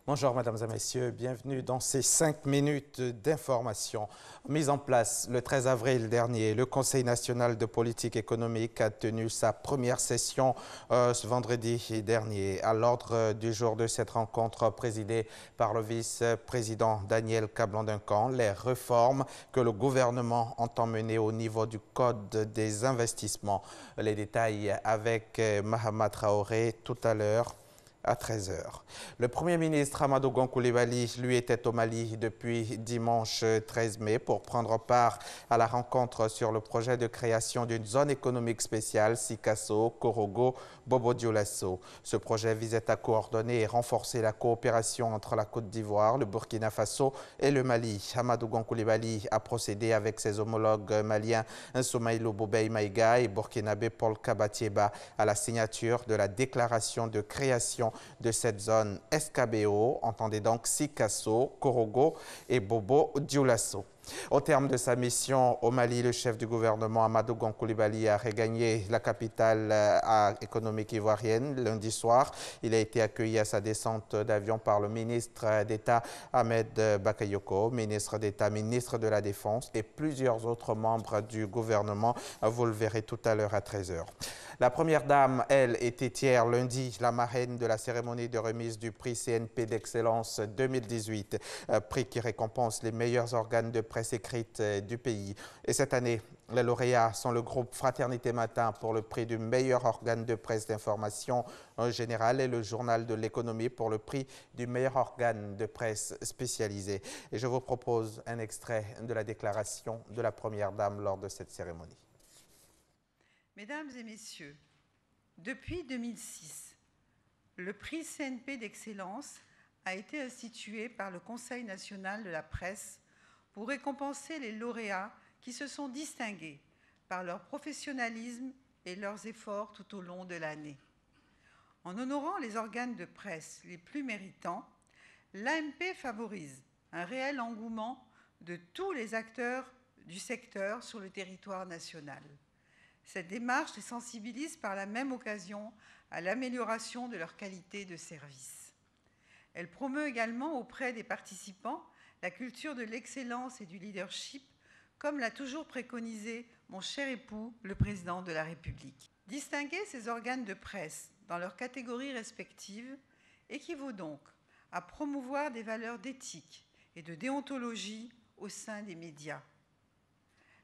Bonjour mesdames et messieurs, bienvenue dans ces 5 minutes d'information. Mise en place le 13 avril dernier, le Conseil national de politique économique a tenu sa première session ce vendredi dernier. À l'ordre du jour de cette rencontre présidée par le vice-président Daniel Kablan-Duncan, les réformes que le gouvernement entend mener au niveau du Code des investissements. Les détails avec Mahama Traoré tout à l'heure à 13 heures. Le Premier ministre Amadou Gon Coulibaly, lui, était au Mali depuis dimanche 13 mai pour prendre part à la rencontre sur le projet de création d'une zone économique spéciale Sikasso, Korogo, Bobo-Dioulasso. Ce projet visait à coordonner et renforcer la coopération entre la Côte d'Ivoire, le Burkina Faso et le Mali. Amadou Gon Coulibaly a procédé avec ses homologues maliens Soumaïlou Boubei Maïga et burkinabé Paul Kabatieba à la signature de la déclaration de création de cette zone SKBO, entendez donc Sikasso, Korogo et Bobo-Dioulasso. Au terme de sa mission au Mali, le chef du gouvernement Amadou Gon Coulibaly a regagné la capitale économique ivoirienne lundi soir. Il a été accueilli à sa descente d'avion par le ministre d'État Ahmed Bakayoko, ministre d'État, ministre de la Défense et plusieurs autres membres du gouvernement. Vous le verrez tout à l'heure à 13 h. La première dame, elle, était hier lundi la marraine de la cérémonie de remise du prix CNP d'excellence 2018, prix qui récompense les meilleurs organes de presse écrite du pays. Et cette année, les lauréats sont le groupe Fraternité Matin pour le prix du meilleur organe de presse d'information en général et le journal de l'économie pour le prix du meilleur organe de presse spécialisé. Et je vous propose un extrait de la déclaration de la première dame lors de cette cérémonie. Mesdames et messieurs, depuis 2006, le prix CNP d'excellence a été institué par le Conseil national de la presse pour récompenser les lauréats qui se sont distingués par leur professionnalisme et leurs efforts tout au long de l'année. En honorant les organes de presse les plus méritants, l'AMP favorise un réel engouement de tous les acteurs du secteur sur le territoire national. Cette démarche les sensibilise par la même occasion à l'amélioration de leur qualité de service. Elle promeut également auprès des participants la culture de l'excellence et du leadership, comme l'a toujours préconisé mon cher époux, le président de la République. Distinguer ces organes de presse dans leurs catégories respectives équivaut donc à promouvoir des valeurs d'éthique et de déontologie au sein des médias.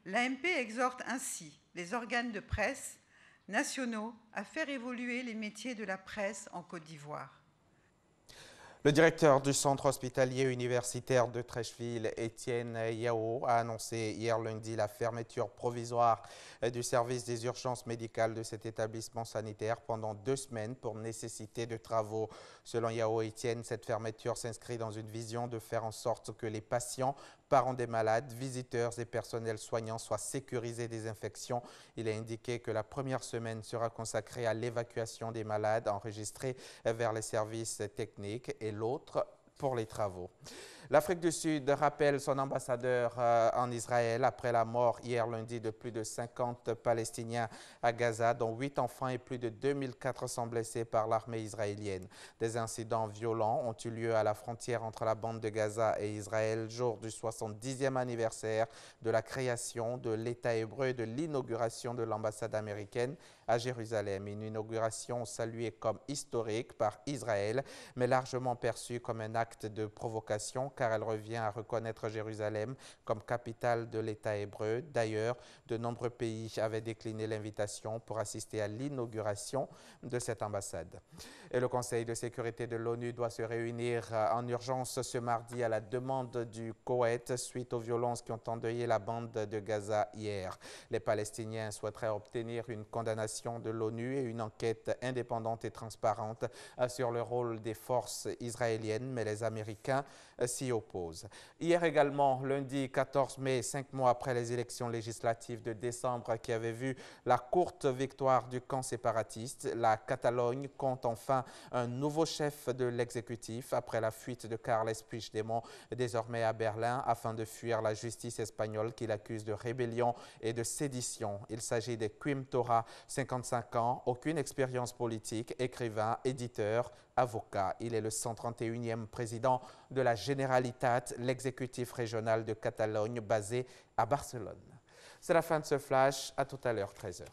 L'AMP exhorte ainsi les organes de presse nationaux à faire évoluer les métiers de la presse en Côte d'Ivoire. Le directeur du centre hospitalier universitaire de Treichville, Étienne Yao, a annoncé hier lundi la fermeture provisoire du service des urgences médicales de cet établissement sanitaire pendant 2 semaines pour nécessité de travaux. Selon Yao Étienne, cette fermeture s'inscrit dans une vision de faire en sorte que les patients, parents des malades, visiteurs et personnels soignants soient sécurisés des infections. Il a indiqué que la première semaine sera consacrée à l'évacuation des malades enregistrés vers les services techniques et l'autre pour les travaux. L'Afrique du Sud rappelle son ambassadeur en Israël après la mort hier lundi de plus de 50 Palestiniens à Gaza, dont 8 enfants et plus de 2400 blessés par l'armée israélienne. Des incidents violents ont eu lieu à la frontière entre la bande de Gaza et Israël, jour du 70e anniversaire de la création de l'État hébreu et de l'inauguration de l'ambassade américaine à Jérusalem. Une inauguration saluée comme historique par Israël, mais largement perçue comme un acte de provocation, car elle revient à reconnaître Jérusalem comme capitale de l'État hébreu. D'ailleurs, de nombreux pays avaient décliné l'invitation pour assister à l'inauguration de cette ambassade. Et le Conseil de sécurité de l'ONU doit se réunir en urgence ce mardi à la demande du Koweït suite aux violences qui ont endeuillé la bande de Gaza hier. Les Palestiniens souhaiteraient obtenir une condamnation de l'ONU et une enquête indépendante et transparente sur le rôle des forces israéliennes, mais les Américains s'y opposent. Hier également, lundi 14 mai, 5 mois après les élections législatives de décembre qui avaient vu la courte victoire du camp séparatiste, la Catalogne compte enfin un nouveau chef de l'exécutif après la fuite de Carles Puigdemont, désormais à Berlin, afin de fuir la justice espagnole qui l'accuse de rébellion et de sédition. Il s'agit de Quim Torra, 55 ans, aucune expérience politique, écrivain, éditeur, avocat. Il est le 131e président de la Generalitat, l'exécutif régional de Catalogne basé à Barcelone. C'est la fin de ce flash. À tout à l'heure, 13h.